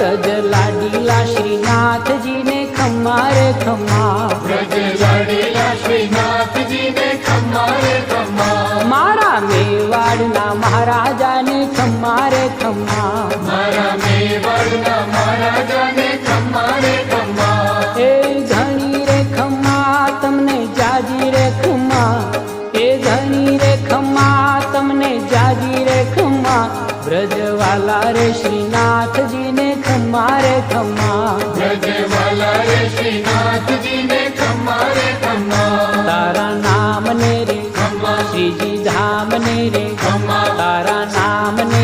व्रज लाडीला श्रीनाथ जी ने खम्मा रे खम्मा, व्रज लाडीला श्रीनाथ जी ने खम्मा रे खम्मा, मारा मेवाड़ना महाराजा ने खम्मा रे खम्मा, मारा मेवाड़ना महाराजा ने खम्मा रे खम्मा, ए धनी रे खम्मा तमने जाजी रे खम्मा, ए धनी रे खम्मा तमने जाजी रे खम्मा, ब्रजवाला रे श्रीनाथ जी ने खम्मा रे खम्मा, ब्रजवाला रे श्रीनाथ जी ने खम्मा रे खम्मा, तारा नाम ने रे खम्मा, श्रीजी धाम ने रे खम्मा, तारा नाम ने